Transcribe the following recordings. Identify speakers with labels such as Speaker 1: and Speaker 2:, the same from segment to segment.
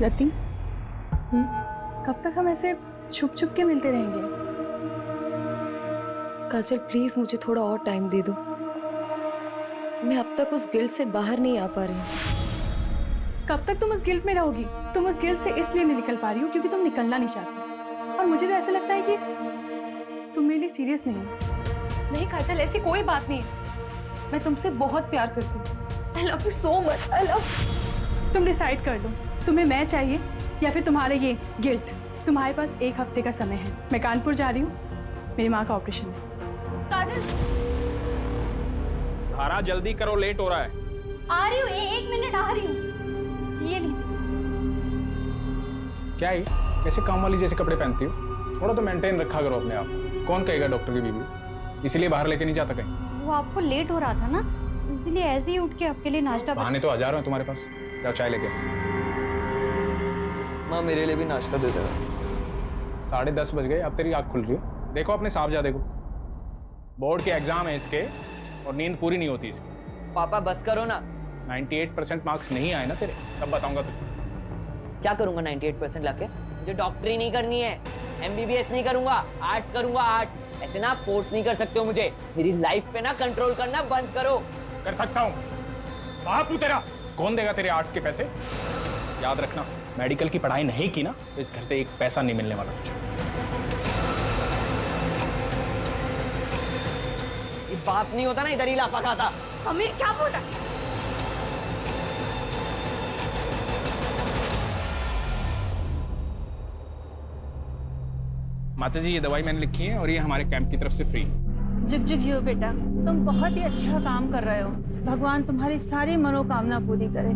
Speaker 1: रति, कब तक हम ऐसे छुप छुप के मिलते रहेंगे?
Speaker 2: काजल प्लीज मुझे थोड़ा और टाइम दे दो। मैं अब तक उस गिल्ट से बाहर नहीं आ पा रही हूँ।
Speaker 1: कब तक तुम उस गिल्ट में रहोगी? तुम उस गिल्ट से इसलिए नहीं निकल पा रही हो क्योंकि तुम निकलना नहीं चाहती, और मुझे तो ऐसा लगता है कि तुम मेरे लिए सीरियस नहीं हो।
Speaker 2: नहीं काजल, ऐसी कोई बात नहीं है। मैं तुमसे बहुत प्यार करती हूँ। I love you so much. I love you.
Speaker 1: तुम डिसाइड कर लो, तुम्हें मैं चाहिए या फिर तुम्हारे ये गिल्ट। तुम्हारे पास 1 हफ्ते का समय है। मैं कानपुर जा रही हूँ, मेरी माँ का ऑपरेशन है।
Speaker 2: काजल,
Speaker 3: धारा जल्दी करो, लेट हो रहा है।
Speaker 4: आ रही हूँ, 1 मिनट आ रही हूँ। ये लीजिए।
Speaker 5: क्या है? कैसे काम वाली जैसे कपड़े पहनती हो? थोड़ा तो मेंटेन रखा करो अपने आप। कौन कहेगा डॉक्टर की बीवी? इसीलिए बाहर लेके नहीं जाता कहीं।
Speaker 4: वो आपको लेट हो रहा था ना, इसलिए ऐसे ही उठ के आपके लिए नाश्ता
Speaker 5: बहाने तो हजारों हैं तुम्हारे पास। जाओ चाय लेके।
Speaker 6: माँ मेरे लिए भी नाश्ता दे देगा।
Speaker 5: 10:30 बज गए, अब तेरी आँख खुल रही हो? देखो अपने साफ जा देखो। बोर्ड के एग्जाम है इसके और नींद पूरी नहीं होती इसकी।
Speaker 6: पापा बस करो ना।
Speaker 5: 98% मार्क्स नहीं आए ना तेरे, तब बताऊंगा तुझे।
Speaker 6: क्या करूंगा 98% लाके? मुझे डॉक्टरी नहीं करनी है, MBBS नहीं करूंगा, आर्ट्स करूंगा आर्ट्स। ऐसे ना फोर्स नहीं कर सकते हो मुझे। मेरी लाइफ पे ना कंट्रोल करना बंद करो।
Speaker 5: कर सकता हूँ। बापू तेरा कौन देगा तेरे आर्ट्स के पैसे? याद रखना, मेडिकल की पढ़ाई नहीं की ना तो इस घर से 1 पैसा नहीं मिलने वाला तुझे।
Speaker 6: ये बाप नहीं होता ना इधर ही लाफा खाता।
Speaker 4: हमें क्या बोल रहा है?
Speaker 5: माता जी, ये दवाई मैंने लिखी है और ये हमारे कैंप की तरफ से फ्री।
Speaker 7: जुग जुग जियो बेटा, तुम बहुत ही अच्छा काम कर रहे हो। भगवान तुम्हारी सारी मनोकामना पूरी करे।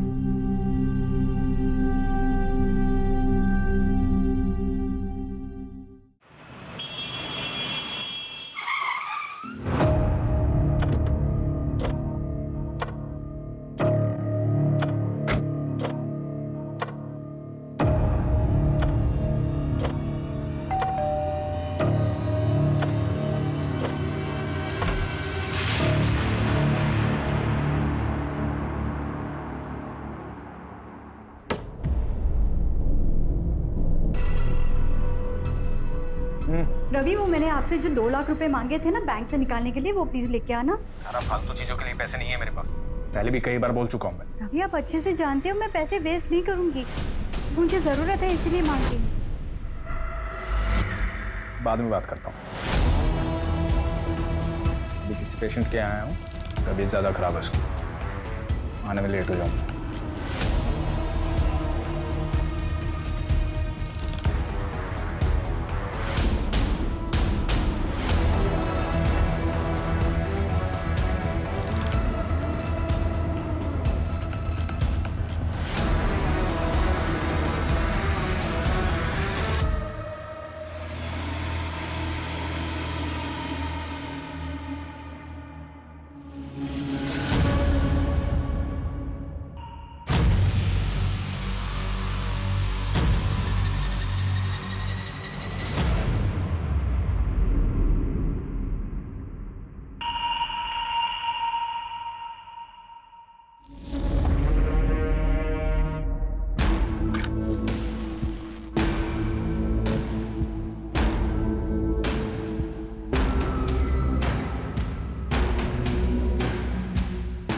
Speaker 4: रवि, वो मैंने आपसे जो 2 लाख रुपए मांगे थे ना बैंक से निकालने के लिए, वो प्लीज लेके आना।
Speaker 5: सारा फालतू चीजों के लिए पैसे नहीं है मेरे पास। पहले भी कई बार बोल चुका हूँ मैं।
Speaker 4: रवि, आप अच्छे से जानते हो मैं पैसे वेस्ट नहीं करूंगी। मुझे जरूरत है इसीलिए मांगती हूँ।
Speaker 5: बाद में बात करता हूँ। अभी किसी पेशेंट के आया हूँ, तबीयत ज्यादा खराब है उसकी, आने में लेट हो जाऊंगा।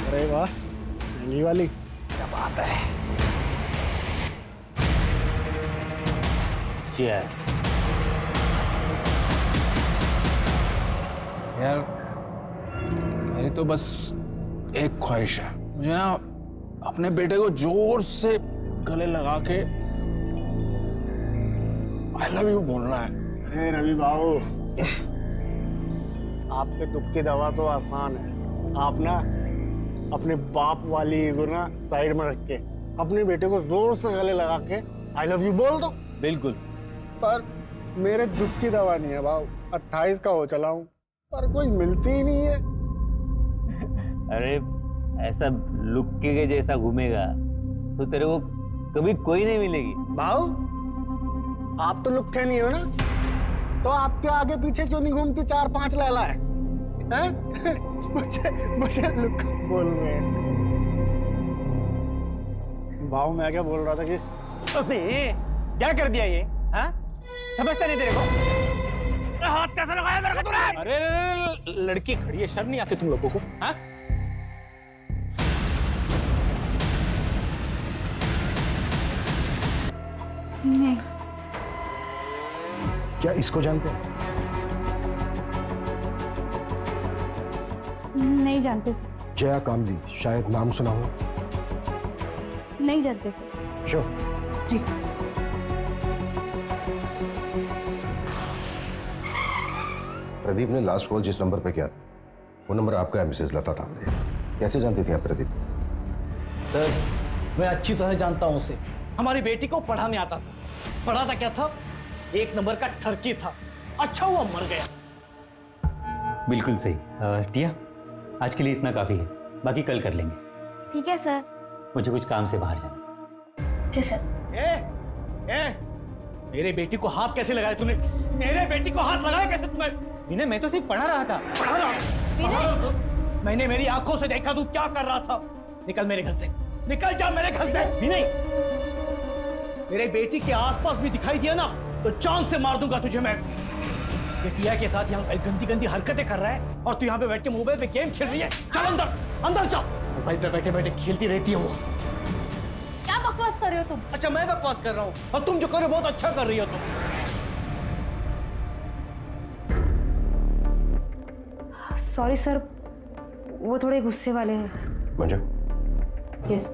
Speaker 8: अरे वाह, महंगी वाली, क्या बात है।
Speaker 5: यार मेरी तो बस एक ख्वाहिश है, मुझे ना अपने बेटे को जोर से गले लगा के आई लव यू बोलना है।
Speaker 8: अरे रवि बाबू, आपके दुख की दवा तो आसान है। आप ना अपने बाप वाली ईगो ना साइड में रख के अपने बेटे को जोर से गले लगा के आई लव यू बोल दो।
Speaker 6: बिल्कुल।
Speaker 8: पर मेरे दुख की दवा नहीं है बाबू। 28 का हो चला हूँ पर कोई मिलती ही नहीं है।
Speaker 9: अरे ऐसा लुक्के के जैसा घूमेगा तो तेरे को कभी कोई नहीं मिलेगी।
Speaker 8: बाबू, आप तो लुक्के नहीं हो ना, तो आपके आगे पीछे क्यों नहीं घूमती 4-5 लैला है? मुझे लुक्का बोल रहे हैं। बाबू, मैं क्या बोल रहा था कि
Speaker 9: अबे क्या कर दिया ये? हाँ, समझता नहीं तेरे को? हाथ कैसे लगाया मेरे को तूने?
Speaker 3: अरे लड़की खड़ी है, शर्म नहीं आती तुम लोगों को? हाँ?
Speaker 4: नहीं,
Speaker 8: क्या इसको जानते हैं?
Speaker 4: नहीं जानते सर।
Speaker 8: जया कामली, शायद नाम सुना हो।
Speaker 4: नहीं जानते सर।
Speaker 8: श्योर।
Speaker 1: जी।
Speaker 10: प्रदीप ने लास्ट कॉल जिस नंबर पे किया था वो नंबर आपका है, मिसेज लता तांबरे। कैसे जानती थी आप प्रदीप?
Speaker 11: सर, मैं अच्छी तरह जानता हूं उसे। हमारी बेटी को पढ़ाने आता था। पढ़ाता क्या था? एक नंबर का ठरकी था। अच्छा हुआ मर गया।
Speaker 9: बिल्कुल सही। टिया, आज के लिए इतना काफी है, बाकी कल कर लेंगे।
Speaker 4: ठीक है सर।
Speaker 9: मुझे कुछ काम से बाहर जाना।
Speaker 4: ठीक सर।
Speaker 11: मेरे बेटी को हाथ कैसे लगाया तूने? मेरे बेटी को हाथ लगाया कैसे तूने?
Speaker 9: विनय, मैं तो सिर्फ पढ़ा रहा था।
Speaker 11: पढ़ा रहा? मैंने मेरी आंखों से देखा तू क्या कर रहा था। निकल मेरे घर से, निकल जा मेरे घर से। विनय, मेरे बेटी के आसपास भी दिखाई दिया ना तो जान से मार दूंगा तुझे मैं। ये टिया के साथ यहाँ गंदी गंदी हरकतें कर रहा है और तू यहाँ पे बैठ के मोबाइल पे गेम खेल रही है। चल अंदर, अंदर चल। मोबाइल पे बैठे बैठे खेलती रहती है वो।
Speaker 4: क्या बकवास कर रहे हो तुम?
Speaker 11: अच्छा, मैं बकवास कर रहा हूँ और तुम जो कर रहे हो बहुत अच्छा कर रही हो तुम।
Speaker 2: सॉरी सर, वो थोड़े गुस्से वाले हैं।
Speaker 10: मंजू,
Speaker 12: यस।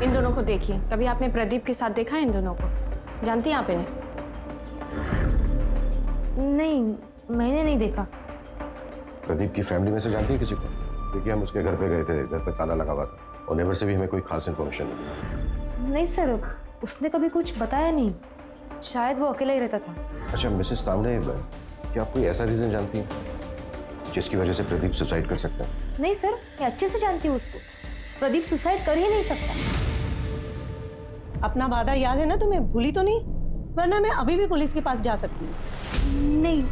Speaker 12: इन दोनों को देखिए, कभी आपने प्रदीप के साथ देखा है इन दोनों को? जानती हैं आप इन्हें?
Speaker 2: नहीं, मैंने नहीं देखा।
Speaker 10: प्रदीप की फैमिली में से जानती है किसी को? क्योंकि हम उसके घर पे गए थे, घर पे ताला लगा हुआ था और नेबर से भी हमें कोई खास इन्फॉर्मेशन नहीं।
Speaker 2: नहीं सर, उसने कभी कुछ बताया नहीं। शायद वो अकेला ही रहता था।
Speaker 10: अच्छा मिसेस तांबरे, क्या आप कोई ऐसा रीजन जानती हैं जिसकी वजह से प्रदीप सुसाइड कर सकता है?
Speaker 2: नहीं सर, मैं अच्छे से जानती हूँ उसको। प्रदीप सुसाइड कर ही नहीं सकता।
Speaker 7: अपना वादा याद है ना तुम्हें? भूली तो नहीं? वरना मैं अभी भी पुलिस के पास जा सकती हूँ।
Speaker 4: नहीं,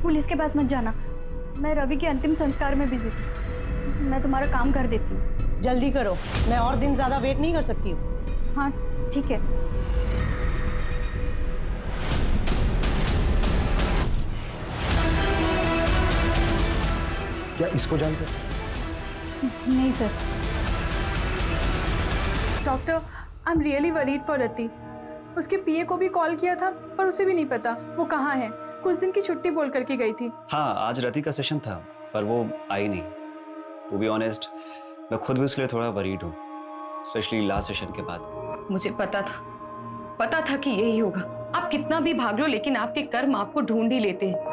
Speaker 4: पुलिस के पास मत जाना। मैं रवि के अंतिम संस्कार में बिजी थी। मैं तुम्हारा काम कर देती हूँ।
Speaker 7: जल्दी करो, मैं और दिन ज्यादा वेट नहीं कर सकती हूँ।
Speaker 4: हाँ ठीक है।
Speaker 8: क्या इसको जानते हैं?
Speaker 4: नहीं sir.
Speaker 1: Doctor, I am really worried for Rati. उसके पीए को भी कॉल किया था पर उसे भी नहीं पता वो कहाँ है। कुछ दिन की छुट्टी बोल करके गई थी।
Speaker 13: हाँ, आज रति का सेशन था पर वो आई नहीं। टू बी ऑनेस्ट, मैं खुद भी उसके लिए थोड़ा वरीड हूँ, स्पेशली लास्ट सेशन के बाद।
Speaker 2: मुझे पता था कि यही होगा। आप कितना भी भाग लो लेकिन आपके कर्म आपको ढूंढ ही लेते हैं।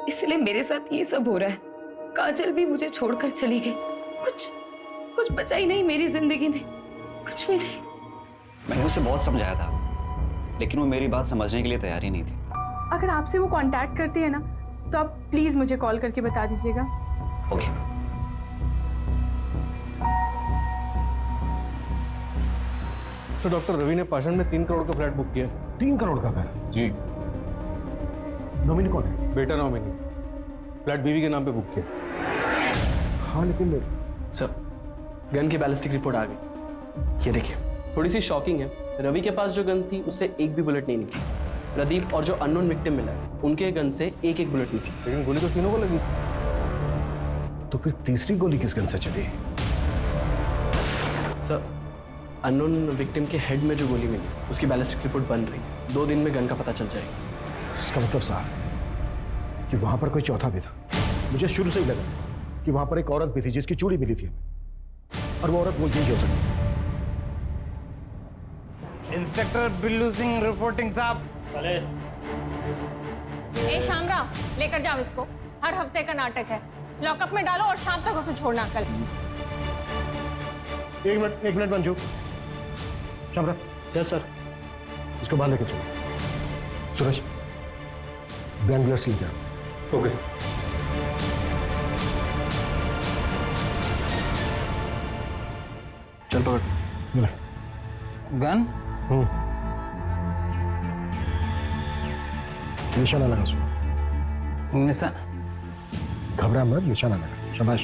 Speaker 2: इसलिए मेरे साथ ये सब हो रहा है। काजल भी मुझे छोड़कर चली गई। कुछ बचा ही नहीं मेरी जिंदगी में, कुछ भी नहीं।
Speaker 13: मैंने उसे बहुत समझाया था लेकिन वो मेरी बात समझने के लिए तैयार ही नहीं थी।
Speaker 1: अगर आपसे वो कांटेक्ट करती है ना तो आप प्लीज मुझे कॉल करके बता दीजिएगा।
Speaker 13: ओके।
Speaker 8: सर, डॉक्टर रवि ने पाषाण में 3 करोड़ का फ्लैट बुक किया। 3 करोड़ का फ्लैट?
Speaker 3: जी।
Speaker 8: नॉमिनी कौन है?
Speaker 3: बेटा नॉमिनी। फ्लैट बीवी के नाम पे बुक किया।
Speaker 8: हाँ लेकिन
Speaker 11: सर, गन की बैलिस्टिक रिपोर्ट आ गई। ये देखिए, थोड़ी सी शॉकिंग है। रवि के पास जो गन थी उससे एक भी बुलेट नहीं निकली। प्रदीप और जो अननोन विक्टिम मिला है उनके गन से एक बुलेट निकली।
Speaker 8: लेकिन गोली तो तीनों को लगी थी। तो फिर तीसरी गोली किस गन से चली?
Speaker 11: सर, अननोन विक्टिम के हेड में जो गोली मिली उसकी बैलिस्टिक रिपोर्ट बन रही है। 2 दिन में गन का पता चल जाएगा।
Speaker 8: इसका मतलब साफ है कि वहां पर कोई चौथा भी था। मुझे शुरू से ही लगा कि वहां पर एक औरत भी थी जिसकी चूड़ी मिली थी हमें, और वो औरत वो यही हो सकती है।
Speaker 9: इंस्पेक्टर बिल्लू सिंह रिपोर्टिंग साहब।
Speaker 12: ए शामराव, लेकर जाओ इसको। हर हफ्ते का नाटक है। लॉकअप में डालो और शाम तक उसे छोड़ना कल।
Speaker 8: एक minute Manju. Shamrao.
Speaker 11: Yes sir.
Speaker 8: इसको बांध लेके चलो। सूरज, बैंगलोर सील क्या? Okay sir.
Speaker 11: चल पकड़।
Speaker 8: मिला
Speaker 5: गन?
Speaker 8: निशाना लगा उसमें। घबरा मत, निशाना लगा। शाबाश।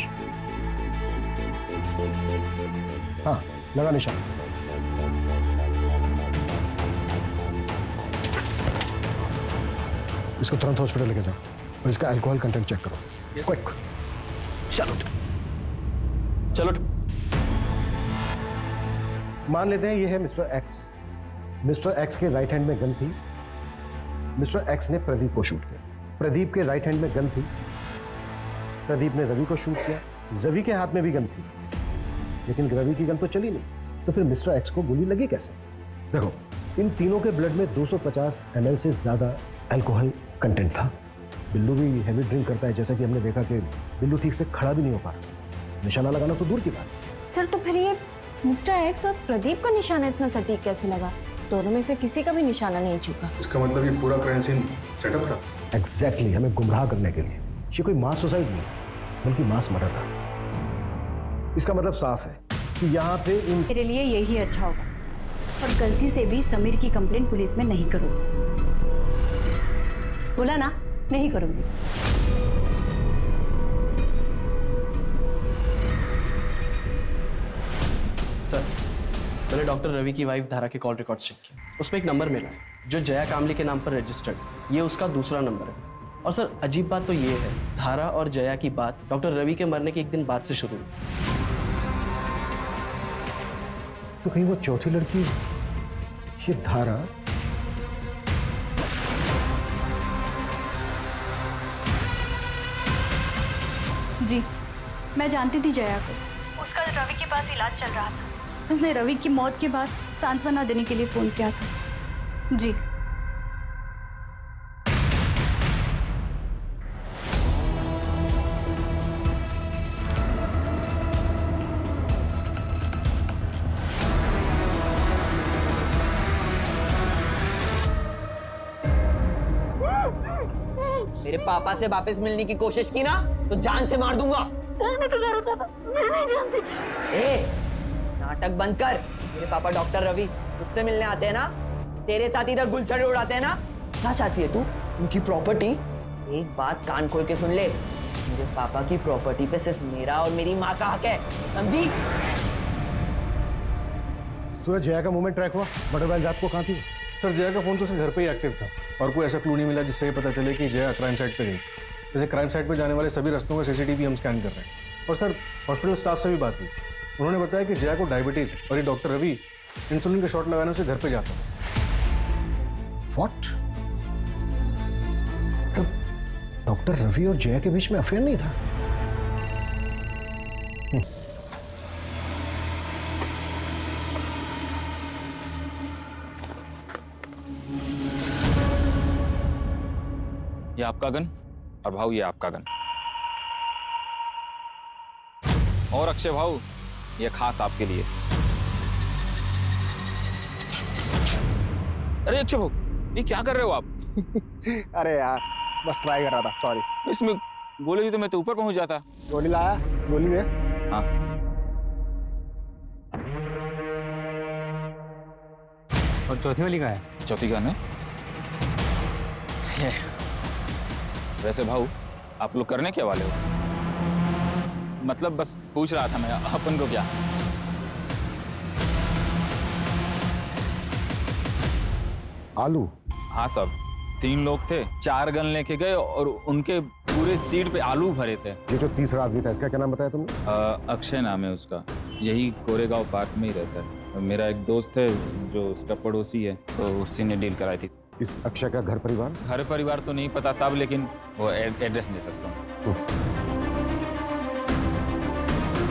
Speaker 8: हाँ
Speaker 10: लगा निशान। इसको तुरंत हॉस्पिटल लेके जाओ और इसका अल्कोहल कंटेंट चेक करो। क्विक। चलो चलो। मान लेते हैं ये है मिस्टर एक्स। मिस्टर एक्स के राइट हैंड में गन थी। मिस्टर एक्स ने प्रदीप को शूट किया। प्रदीप के राइट हैंड में गन थी। प्रदीप ने रवि को शूट किया। रवि के हाथ में भी गन थी, लेकिन रवि की गन तो चली नहीं, तो फिर मिस्टर एक्स को गोली लगी कैसे? देखो, इन तीनों के ब्लड में 250 ml से ज्यादा अल्कोहल कंटेंट था। बिल्लू भी हैवी ड्रिंक करता है, जैसा कि हमने देखा कि बिल्लू ठीक से खड़ा भी नहीं हो पा रहा। निशाना लगाना तो दूर की बात।
Speaker 2: सर तो फिर ये मिस्टर एक्स और प्रदीप का निशाना इतना सटीक कैसे लगा? दोनों में से किसी का भी निशाना नहीं चुका।
Speaker 3: इसका मतलब ये पूरा क्राइम सीन सेटअप था।
Speaker 10: एग्जैक्टली, हमें गुमराह करने के लिए। ये कोई मास सुसाइड नहीं, बल्कि मास मर्डर था। इसका मतलब साफ है कि यहाँ पे
Speaker 4: मेरे लिए यही अच्छा होगा, और गलती से भी समीर की कंप्लेंट पुलिस में नहीं करूंगी। बोला ना, नहीं करूंगी।
Speaker 11: सर, मैंने डॉक्टर रवि की वाइफ धारा के कॉल रिकॉर्ड चेक किया। उसमें एक नंबर मिला है जो जया कामली के नाम पर रजिस्टर्ड। ये उसका दूसरा नंबर है। और सर, अजीब बात तो ये है, धारा और जया की बात डॉक्टर रवि के मरने के एक दिन बाद से शुरू हुई।
Speaker 10: तो कहीं वो चौथी लड़की ये धारा?
Speaker 4: जी, मैं जानती थी जया को। उसका रवि के पास इलाज चल रहा था। उसने रवि की मौत के बाद सांत्वना देने के लिए फोन किया था। जी।
Speaker 6: मेरे पापा से वापस मिलने की कोशिश की ना तो जान से मार दूंगा। ए, नाटक बंद कर। मेरे पापा डॉक्टर रवि मुझसे मिलने आते हैं ना, तेरे साथ इधर गुलछड़े उड़ाते हैं ना। क्या चाहती है तू? उनकी प्रॉपर्टी? एक बात कान खोल के सुन ले, मेरे पापा की प्रॉपर्टी पे सिर्फ मेरा और मेरी माँ का हक है, समझी?
Speaker 10: सूरज, जया का मूवमेंट ट्रैक हुआ? बटरफ्लाई रात को कहाँ थी?
Speaker 3: सर, जया का फोन तो उसके घर पे ही एक्टिव था और कोई ऐसा क्लू नहीं मिला जिससे ये पता चले कि जया क्राइम साइट पे गई। जैसे क्राइम साइट पे जाने वाले सभी रास्तों का सीसीटीवी हम स्कैन कर रहे हैं। और सर, हॉस्पिटल स्टाफ से भी बात हुई। उन्होंने बताया कि जया को डायबिटीज है और ये डॉक्टर रवि इंसुलिन का शॉट लगाने से घर पे जाता है।
Speaker 10: व्हाट? तब डॉक्टर रवि और जया के बीच में अफेयर नहीं था?
Speaker 5: ये आपका गन और भाऊ ये आपका गन। और अक्षय भाऊ, ये खास आपके लिए। अरे अक्षय भाऊ, ये क्या कर रहे हो आप?
Speaker 8: अरे यार, बस ट्राई कर रहा था, सॉरी।
Speaker 5: इसमें गोली तो मैं तो ऊपर पहुंच जाता।
Speaker 8: गोली लाया? गोली दे।
Speaker 5: हाँ।
Speaker 11: और चौथी वाली कहाँ है?
Speaker 5: चौथी गन है। वैसे भाऊ, आप लोग करने क्या वाले हो? मतलब बस पूछ रहा था मैं, अपन को क्या?
Speaker 10: आलू?
Speaker 5: हाँ सब, 3 लोग थे, 4 गन लेके गए और उनके पूरे सीट पे आलू भरे थे।
Speaker 10: ये जो तीसरा आदमी था, इसका क्या नाम बताया तुमने?
Speaker 5: अक्षय नाम है उसका। यही कोरेगांव पार्क में ही रहता है। मेरा एक दोस्त है जो उसका पड़ोसी है, तो उसी ने डील कराई थी।
Speaker 10: इस अक्षय का घर परिवार?
Speaker 5: घर परिवार तो नहीं पता साहब, लेकिन वो एड्रेस दे सकता हूँ।